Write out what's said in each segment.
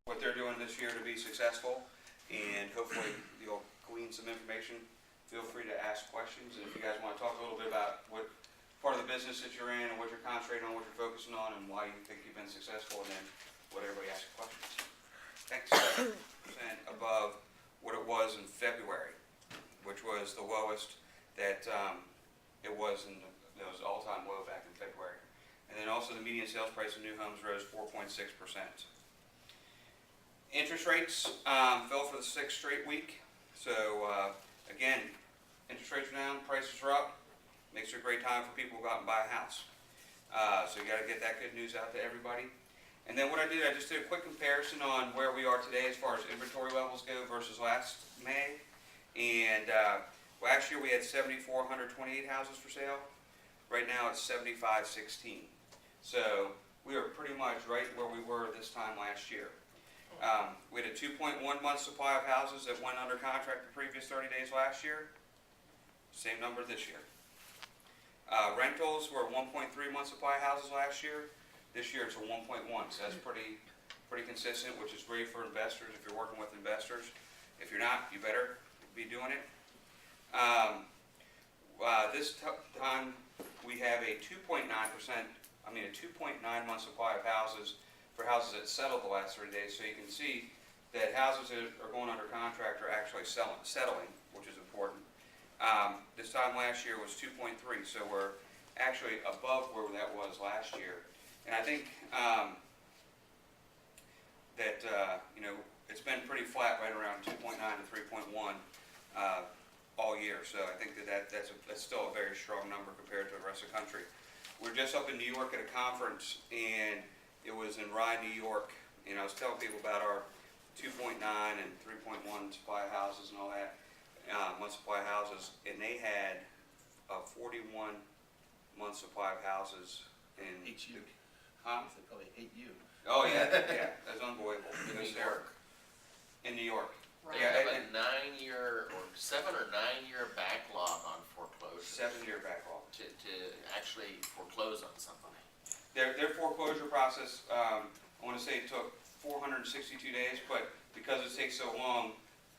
what they're doing this year to be successful, and hopefully you'll glean some information. Feel free to ask questions, and if you guys want to talk a little bit about what part of the business that you're in and what you're concentrating on, what you're focusing on, and why you think you've been successful, and then let everybody ask questions. Thanks. 7% above what it was in February, which was the lowest that it was in it was all-time low back in February. And then also the median sales price of new homes rose 4.6%. Interest rates fell for the 6th straight week. So again, interest rates are down, prices are up. Makes it a great time for people to go out and buy a house. So you got to get that good news out to everybody. And then what I did, I just did a quick comparison on where we are today as far as inventory levels go versus last May. And last year we had 7,428 houses for sale. Right now it's 7,516. So we are pretty much right where we were this time last year. We had a 2.1 month supply of houses that went under contract the previous 30 days last year. Same number this year. Rentals were 1.3 month supply houses last year. This year it's a 1.1, so that's pretty consistent, which is great for investors if you're working with investors. If you're not, you better be doing it. This time we have a 2.9 month supply of houses for houses that settled the last 30 days. So you can see that houses that are going under contract are actually settling, which is important. This time last year was 2.3, so we're actually above where that was last year. And I think that it's been pretty flat, right around 2.9 to 3.1 all year. So I think that's still a very strong number compared to the rest of the country. We're just up in New York at a conference, and it was in Rye, New York, and I was telling people about our 2.9 and 3.1 supply houses and all that. Month supply houses, and they had a 41 month supply of houses in HU. Huh? They probably hate you. Oh yeah, yeah, that's unbelievable. In New York. In New York. They Yeah, have and a 9-year or 7 or 9 year backlog on foreclosure. 7-year backlog. To actually foreclose on somebody. Their foreclosure process, I want to say it took 462 days, but because it takes so long,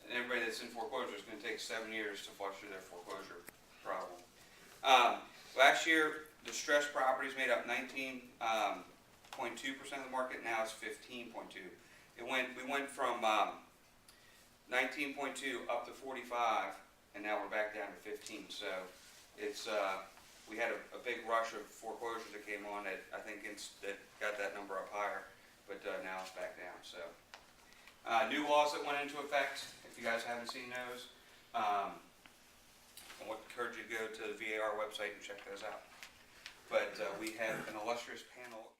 and everybody that's in foreclosure is going to take 7 years to flush through their foreclosure problem. Last year, distressed properties made up 19.2% of the market. Now it's 15.2. We went from 19.2 up to 45, and now we're back down to 15. So it's we had a big rush of foreclosures that came on that I think that got that number up higher, but now it's back down. So new laws that went into effect. If you guys haven't seen those, I would encourage you to go to the VAR website and check those out. But we have an illustrious panel.